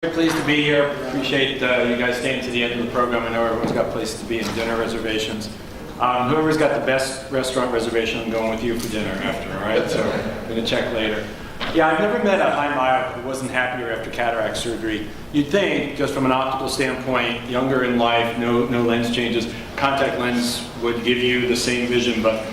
Very pleased to be here. Appreciate you guys staying to the end of the program. I know everyone's got places to be and dinner reservations. Whoever's got the best restaurant reservation, I'm going with you for dinner after, all right? So I'm going to check later. Yeah, I've never met a high myope who wasn't happier after cataract surgery. You'd think, just from an optical standpoint, younger in life, no lens changes, contact lens would give you the same vision, but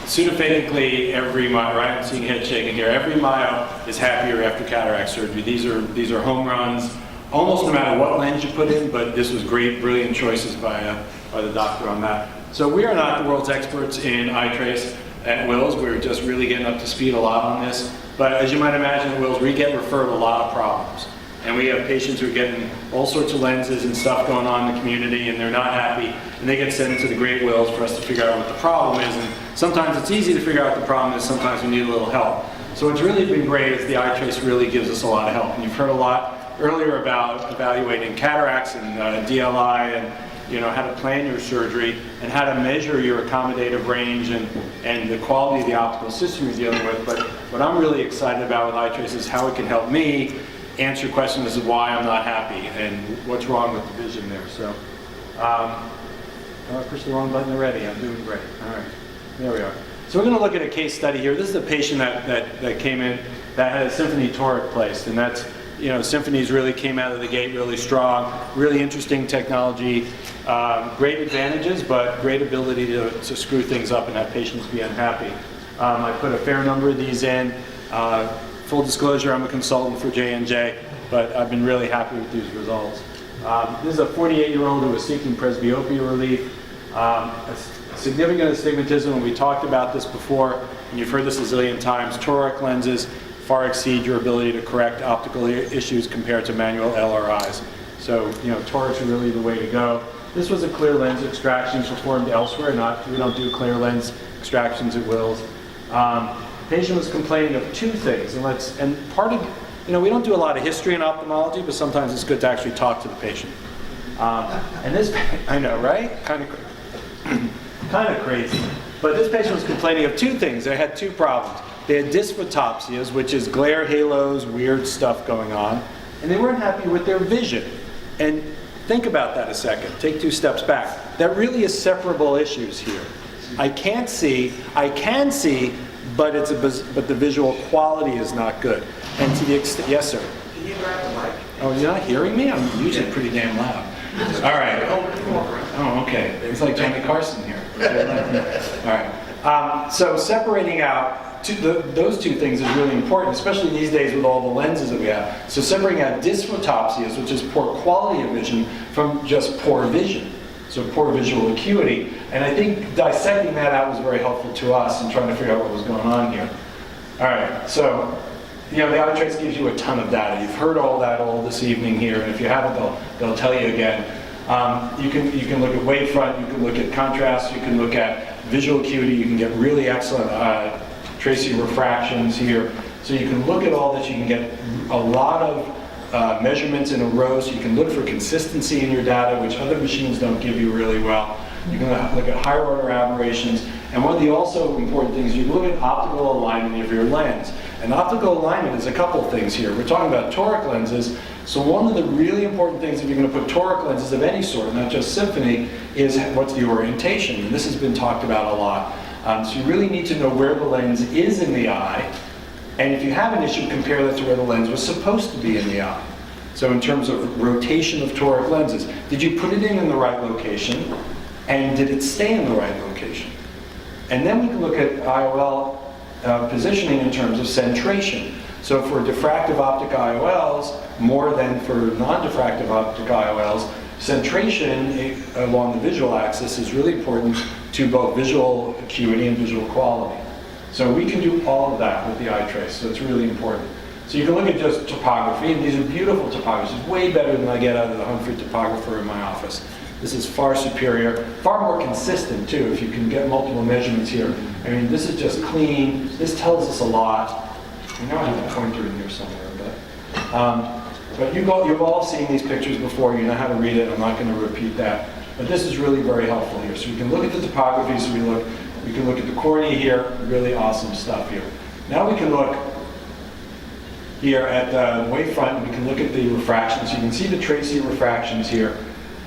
pseudophanically, every myope, right? I'm seeing head shaking here. Every myope is happier after cataract surgery. These are home runs, almost no matter what lens you put in, but this was great, brilliant choices by the doctor on that. So we are not the world's experts in eye trace at Wills. We're just really getting up to speed a lot on this. But as you might imagine at Wills, we get referred a lot of problems. And we have patients who are getting all sorts of lenses and stuff going on in the community, and they're not happy, and they get sent into the great Wills for us to figure out what the problem is. And sometimes it's easy to figure out what the problem is, sometimes we need a little help. So what's really been great is the eye trace really gives us a lot of help. And you've heard a lot earlier about evaluating cataracts and DLI and how to plan your surgery and how to measure your accommodative range and the quality of the optical system you're dealing with. But what I'm really excited about with eye trace is how it can help me answer questions as to why I'm not happy and what's wrong with the vision there. So, I pushed the wrong button already. I'm doing great. All right, there we are. So we're going to look at a case study here. This is a patient that came in that had a Symphony toric placed, and that's, Symphonies really came out of the gate really strong, really interesting technology, great advantages, but great ability to screw things up and have patients be unhappy. I put a fair number of these in. Full disclosure, I'm a consultant for J&J, but I've been really happy with these results. This is a 48-year-old who was seeking presbyopia relief. Significant astigmatism, and we talked about this before, and you've heard this a zillion times. Toric lenses far exceed your ability to correct optical issues compared to manual LRIs. So, torics are really the way to go. This was a clear lens extraction performed elsewhere. We don't do clear lens extractions at Wills. The patient was complaining of two things, and part of, we don't do a lot of history in ophthalmology, but sometimes it's good to actually talk to the patient. And this, I know, right? Kind of crazy. But this patient was complaining of two things. They had two problems. They had dysphotopsias, which is glare halos, weird stuff going on, and they weren't happy with their vision. And think about that a second. Take two steps back. That really is separable issues here. I can see, but the visual quality is not good. And to the extent, yes, sir. Can you grab the mic? Oh, you're not hearing me? I'm usually pretty damn loud. All right. Oh, okay. It's like Johnny Carson here. All right. So separating out those two things is really important, especially these days with all the lenses that we have. So separating out dysphotopsias, which is poor quality of vision, from just poor vision. So poor visual acuity. And I think dissecting that out was very helpful to us in trying to figure out what was going on here. All right, so the eye trace gives you a ton of data. You've heard all that all this evening here, and if you haven't, they'll tell you again. You can look at wavefront, you can look at contrast, you can look at visual acuity, you can get really excellent tracing refractions here. So you can look at all this, you can get a lot of measurements in a row, so you can look for consistency in your data, which other machines don't give you really well. You can look at higher order aberrations, and one of the also important things, you can look at optical alignment of your lens. And optical alignment is a couple things here. We're talking about toric lenses, so one of the really important things if you're going to put toric lenses of any sort, not just Symphony, is what's the orientation, and this has been talked about a lot. So you really need to know where the lens is in the eye, and if you have an issue, compare that to where the lens was supposed to be in the eye. So in terms of rotation of toric lenses, did you put it in the right location, and did it stay in the right location? And then we can look at IOL positioning in terms of centration. So for diffractive optic IOLs, more than for non-diffractive optic IOLs, centration along the visual axis is really important to both visual acuity and visual quality. So we can do all of that with the eye trace, so it's really important. So you can look at just topography, and these are beautiful topographies. It's way better than I get out of the Humphrey topographer in my office. This is far superior, far more consistent too, if you can get multiple measurements here. I mean, this is just clean. This tells us a lot. I know I have a pointer in here somewhere, but you've all seen these pictures before. You know how to read it. I'm not going to repeat that. But this is really very helpful here. So we can look at the topography. So we can look at the cornea here. Really awesome stuff here. Now we can look here at the wavefront. We can look at the refractions. You can see the tracer refractions here.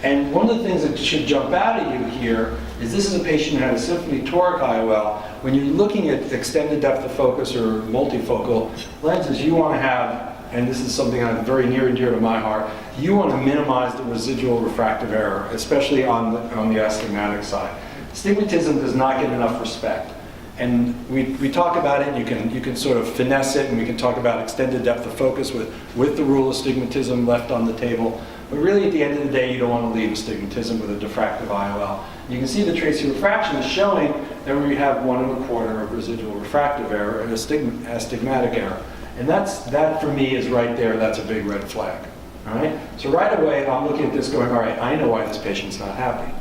And one of the things that should jump out at you here is this is a patient who had a Symphony toric IOL. When you're looking at extended depth of focus or multifocal lenses, you want to have, and this is something that's very near and dear to my heart, you want to minimize the residual refractive error, especially on the astigmatic side. Astigmatism does not get enough respect. And we talk about it, and you can sort of finesse it, and we can talk about extended depth of focus with the rule of astigmatism left on the table. But really, at the end of the day, you don't want to leave astigmatism with a diffractive IOL. You can see the tracer refraction is showing that we have 1 1/4 of residual refractive error and astigmatic error. And that for me is right there, that's a big red flag. All right? So right away, I'm looking at this going, all right, I know why this patient's not happy.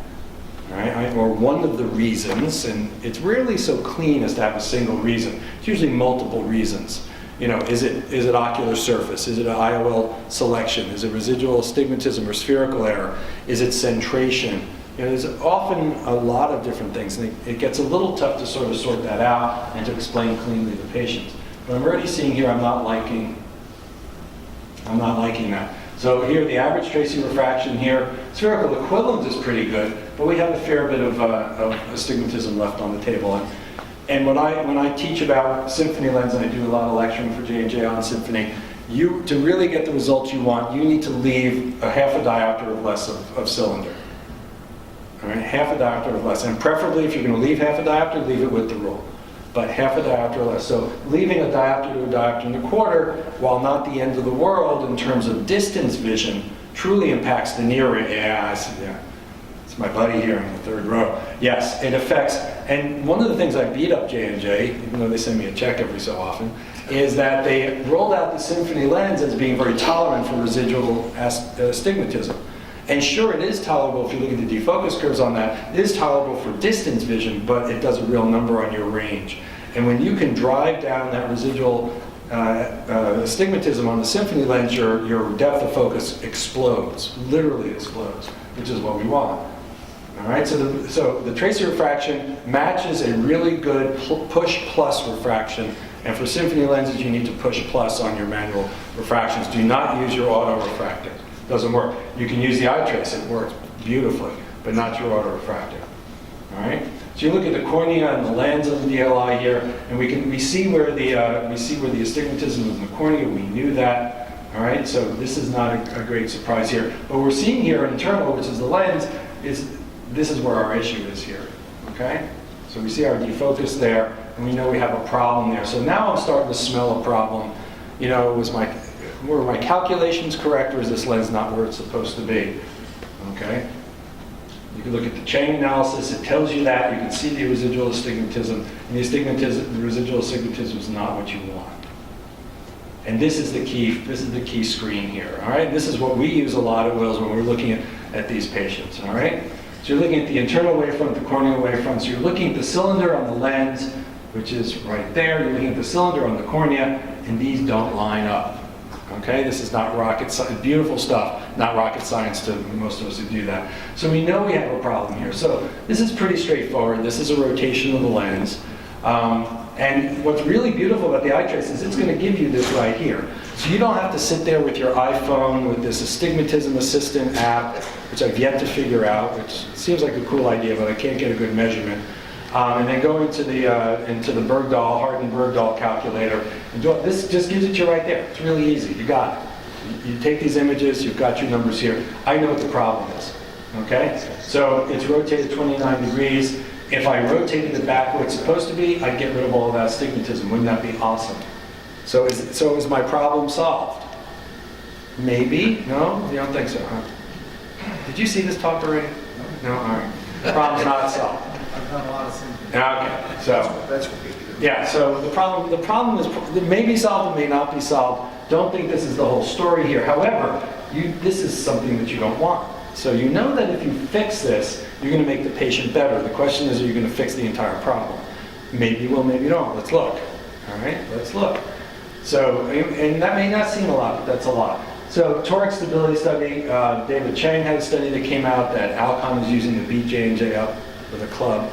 All right? Or one of the reasons, and it's rarely so clean as to have a single reason. It's usually multiple reasons. You know, is it ocular surface? Is it an IOL selection? Is it residual astigmatism or spherical error? Is it centration? You know, there's often a lot of different things, and it gets a little tough to sort of sort that out and to explain cleanly to patients. But I'm already seeing here I'm not liking that. So here, the average tracer refraction here, spherical equivalent is pretty good, but we have a fair bit of astigmatism left on the table. And when I teach about Symphony lens, and I do a lot of lecturing for J&J on Symphony, to really get the results you want, you need to leave a half a diopter or less of cylinder. All right, half a diopter or less. And preferably, if you're going to leave half a diopter, leave it with the rule. But half a diopter or less. So leaving a diopter to a diopter and a quarter, while not the end of the world in terms of distance vision, truly impacts the near. Yeah, I see, yeah. It's my buddy here in the third row. Yes, it affects. And one of the things I beat up J&J, even though they send me a check every so often, is that they rolled out the Symphony lens as being very tolerant for residual astigmatism. And sure, it is tolerable if you look at the defocus curves on that. It is tolerable for distance vision, but it does a real number on your range. And when you can drive down that residual astigmatism on the Symphony lens, your depth of focus explodes, literally explodes, which is what we want. All right, so the tracer refraction matches a really good push plus refraction. And for Symphony lenses, you need to push plus on your manual refractions. Do not use your auto refractor. Doesn't work. You can use the eye trace, it works beautifully, but not your autorefractor. All right. So you look at the cornea and the lens of the DLI here, and we see where the astigmatism is in the cornea. We knew that. All right. So this is not a great surprise here. But we're seeing here internal, which is the lens, this is where our issue is here. Okay. So we see our defocus there, and we know we have a problem there. So now I'm starting to smell a problem. You know, were my calculations correct, or is this lens not where it's supposed to be? Okay. You can look at the chain analysis. It tells you that. You can see the residual astigmatism. And the residual astigmatism is not what you want. And this is the key. This is the key screen here. All right. This is what we use a lot at Wills when we're looking at these patients. All right. So you're looking at the internal wavefront, the corneal wavefront. So you're looking at the cylinder on the lens, which is right there. You're looking at the cylinder on the cornea, and these don't line up. Okay, this is not rocket science, beautiful stuff, not rocket science to most of us who do that. So we know we have a problem here. So this is pretty straightforward. This is a rotation of the lens. And what's really beautiful about the eye trace is it's going to give you this right here. So you don't have to sit there with your iPhone with this Astigmatism Assistant app, which I've yet to figure out, which seems like a cool idea, but I can't get a good measurement. And then go into the Bergdahl, Harden Bergdahl calculator. And this just gives it to you right there. It's really easy. You got it. You take these images, you've got your numbers here. I know what the problem is. Okay? So it's rotated 29 degrees. If I rotated it back where it's supposed to be, I'd get rid of all of that astigmatism. Wouldn't that be awesome? So is my problem solved? Maybe? No? You don't think so, huh? Did you see this talk already? No? All right. The problem's not solved. I've done a lot of things. Okay, so That's what we do. yeah, so the problem is it may be solved, it may not be solved. Don't think this is the whole story here. However, this is something that you don't want. So you know that if you fix this, you're going to make the patient better. The question is, are you going to fix the entire problem? Maybe you will, maybe you don't. Let's look. All right, let's look. So, and that may not seem a lot, but that's a lot. So, toric stability study. David Chang had a study that came out that Alcon is using to beat J&J up with a club.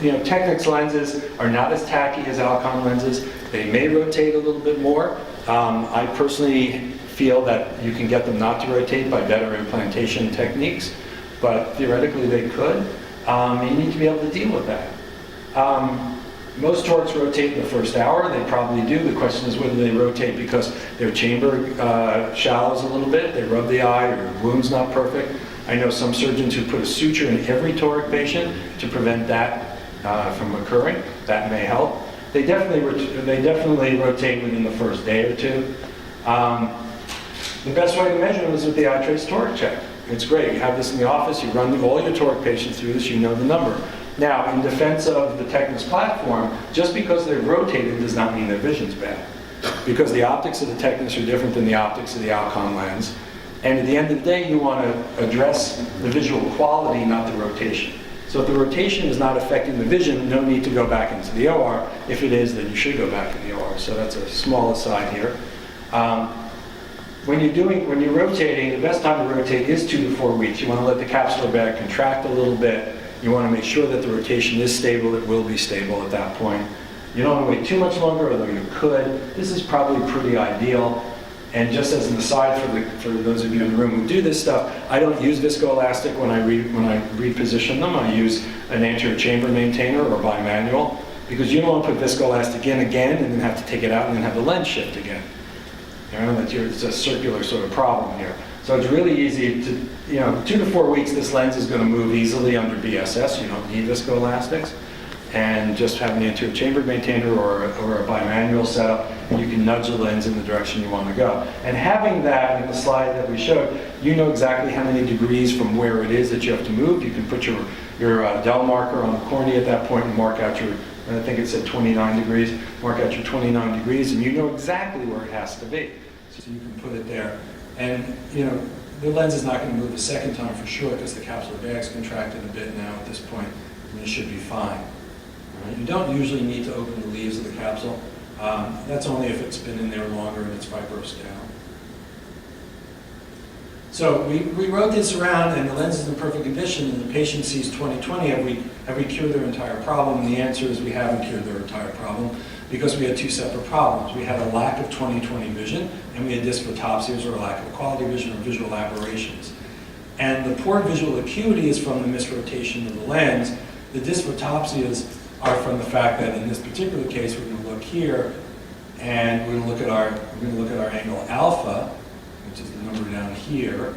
Technics lenses are not as tacky as Alcon lenses. They may rotate a little bit more. I personally feel that you can get them not to rotate by better implantation techniques, but theoretically they could. You need to be able to deal with that. Most torics rotate in the first hour. They probably do. The question is whether they rotate because their chamber shallows a little bit, they rub the eye, or the wound's not perfect. I know some surgeons who put a suture in every toric patient to prevent that from occurring. That may help. They definitely rotate within the first day or two. The best way to measure them is with the iTrace toric check. It's great. You have this in the office. You run all your toric patients through this. You know the number. Now, in defense of the Tecnis platform, just because they're rotated does not mean their vision's bad. Because the optics of the Tecnis are different than the optics of the Alcon lens. And at the end of the day, you want to address the visual quality, not the rotation. So if the rotation is not affecting the vision, no need to go back into the OR. If it is, then you should go back in the OR. So that's a small aside here. When you're rotating, the best time to rotate is 2 to 4 weeks. You want to let the capsular bag contract a little bit. You want to make sure that the rotation is stable. It will be stable at that point. You don't want to wait too much longer, although you could. This is probably pretty ideal. And just as an aside for those of you in the room who do this stuff, I don't use viscoelastic when I reposition them. I use an anterior chamber maintainer or bimanual, because you don't want to put viscoelastic in again and then have to take it out and then have the lens shift again. It's a circular sort of problem here. So it's really easy to, 2 to 4 weeks, this lens is going to move easily under BSS. You don't need viscoelastics. And just having the anterior chamber maintainer or a bimanual setup, you can nudge the lens in the direction you want to go. And having that in the slide that we showed, you know exactly how many degrees from where it is that you have to move. You can put your Dell marker on the cornea at that point and mark out I think it said 29 degrees, mark out your 29 degrees, and you know exactly where it has to be. So you can put it there. And, the lens is not going to move a second time for sure, because the capsular bag's contracted a bit now at this point, and you should be fine. You don't usually need to open the leaves of the capsule. That's only if it's been in there longer and it's fibrosed down. So we wrote this around, and the lens is in perfect condition, and the patient sees 20/20. Have we cured their entire problem? And the answer is we haven't cured their entire problem, because we had two separate problems. We had a lack of 20/20 vision, and we had dysphotopsias, or a lack of quality vision, or visual aberrations. And the poor visual acuity is from the misrotation of the lens. The dysphotopsias are from the fact that in this particular case, we're going to look here, and we're going to look at our angle alpha, which is the number down here.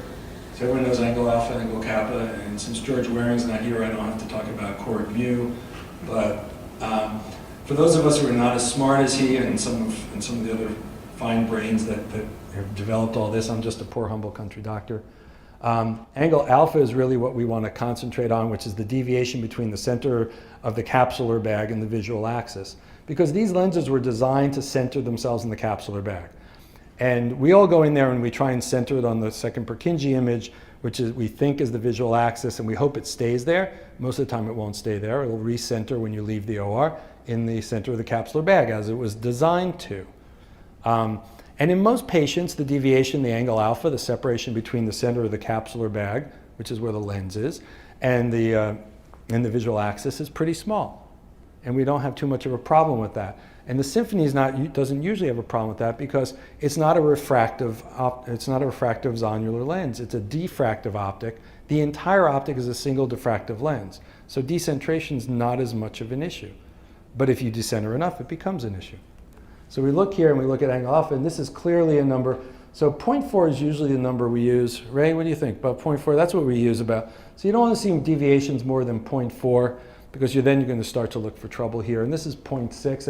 So everyone knows angle alpha, angle kappa, and since George Waring's not here, I don't have to talk about chord mu. But for those of us who are not as smart as he and some of the other fine brains that have developed all this, I'm just a poor, humble country doctor. Angle alpha is really what we want to concentrate on, which is the deviation between the center of the capsular bag and the visual axis. Because these lenses were designed to center themselves in the capsular bag. And we all go in there and we try and center it on the second Purkinje image, which is we think is the visual axis, and we hope it stays there. Most of the time it won't stay there. It'll recenter when you leave the OR in the center of the capsular bag, as it was designed to. And in most patients, the deviation, the angle alpha, the separation between the center of the capsular bag, which is where the lens is, and the visual axis is pretty small. And we don't have too much of a problem with that. And the Symphony doesn't usually have a problem with that, because it's not a refractive zonular lens. It's a diffractive optic. The entire optic is a single diffractive lens. So decentration is not as much of an issue. But if you decenter enough, it becomes an issue. So we look here and we look at angle alpha, and this is clearly a number. So 0.4 is usually the number we use. Ray, what do you think? About 0.4, that's what we use about. So you don't want to see deviations more than 0.4, because you're going to start to look for trouble here. And this is 0.6,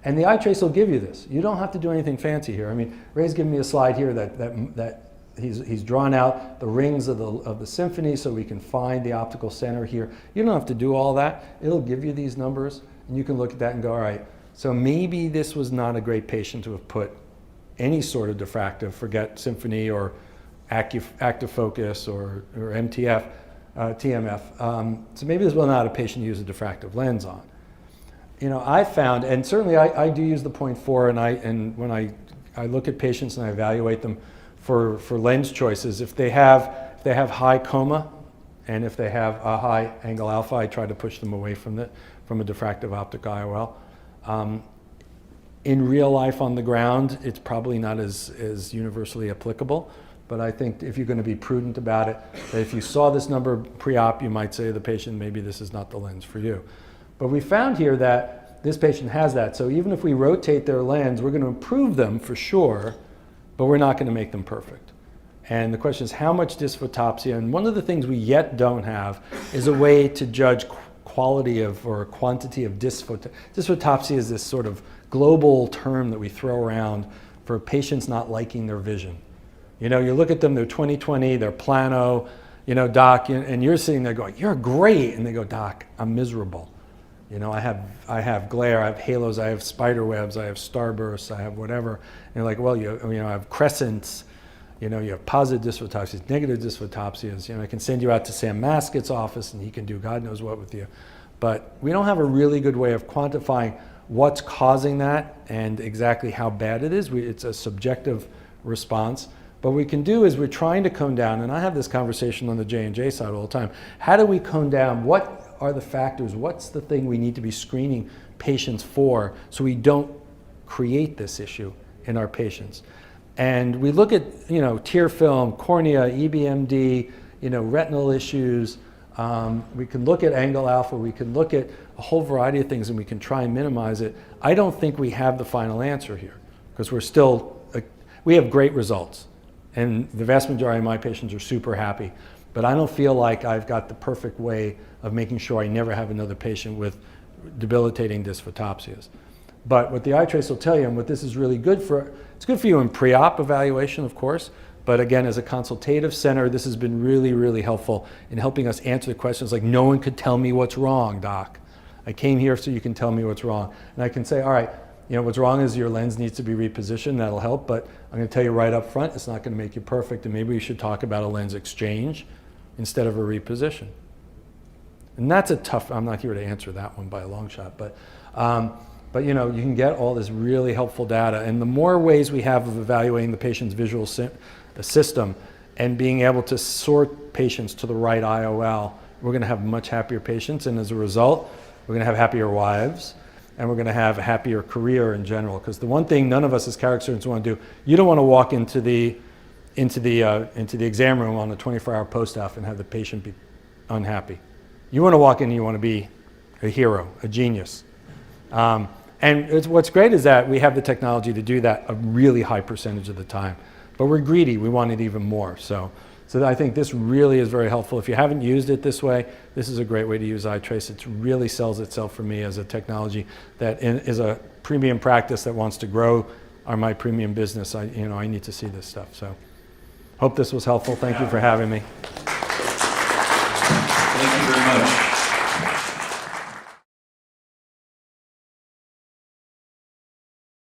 and the iTrace will give you this. You don't have to do anything fancy here. I mean, Ray's given me a slide here that he's drawn out the rings of the Symphony so we can find the optical center here. You don't have to do all that. It'll give you these numbers, and you can look at that and go, all right, so maybe this was not a great patient to have put any sort of diffractive, forget Symphony or active focus or MTF, TMF. So maybe this was not a patient to use a diffractive lens on. I found, and certainly I do use the 0.4, and when I look at patients and I evaluate them for lens choices, if they have high coma, And if they have a high angle alpha, I try to push them away from a diffractive optic IOL. In real life on the ground, it's probably not as universally applicable, but I think if you're going to be prudent about it, that if you saw this number pre-op, you might say to the patient, maybe this is not the lens for you. But we found here that this patient has that, so even if we rotate their lens, we're going to improve them for sure, but we're not going to make them perfect. And the question is how much dysphotopsia, and one of the things we yet don't have is a way to judge quality of or quantity of dysphotopsia. Dysphotopsia is this sort of global term that we throw around for patients not liking their vision. You know, you look at them, they're 20/20, they're plano, you know, doc, and you're sitting there going, you're great, and they go, doc, I'm miserable. You know, I have glare, I have halos, I have spider webs, I have starbursts, I have whatever. And you're like, well, you know, I have crescents, you know, you have positive dysphotopsias, negative dysphotopsias. You know, I can send you out to Sam Maskett's office and he can do God knows what with you. But we don't have a really good way of quantifying what's causing that and exactly how bad it is. It's a subjective response. But what we can do is we're trying to cone down, and I have this conversation on the J&J side all the time. How do we cone down? What are the factors? What's the thing we need to be screening patients for so we don't create this issue in our patients? And we look at, you know, tear film, cornea, EBMD, you know, retinal issues. We can look at angle alpha. We can look at a whole variety of things, and we can try and minimize it. I don't think we have the final answer here because we have great results. And the vast majority of my patients are super happy. But I don't feel like I've got the perfect way of making sure I never have another patient with debilitating dysphotopsias. But what the eye trace will tell you, and what this is really good for, it's good for you in pre-op evaluation, of course, but again, as a consultative center, this has been really, really helpful in helping us answer the questions like, no one could tell me what's wrong, doc. I came here so you can tell me what's wrong. And I can say, all right, you know, what's wrong is your lens needs to be repositioned, that'll help, but I'm going to tell you right up front, it's not going to make you perfect, and maybe we should talk about a lens exchange instead of a reposition. And that's a tough, I'm not here to answer that one by a long shot, but you know, you can get all this really helpful data, and the more ways we have of evaluating the patient's visual system and being able to sort patients to the right IOL, we're going to have much happier patients, and as a result, we're going to have happier wives, and we're going to have a happier career in general. Because the one thing none of us as character surgeons want to do, you don't want to walk into the exam room on a 24-hour post-op and have the patient be unhappy. You want to walk in and you want to be a hero, a genius. And what's great is that we have the technology to do that a really high percentage of the time. But we're greedy, we want it even more. So I think this really is very helpful. If you haven't used it this way, this is a great way to use iTrace. It really sells itself for me as a technology that is a premium practice that wants to grow my premium business. I need to see this stuff. So hope this was helpful. Thank you for having me. Thank you very much.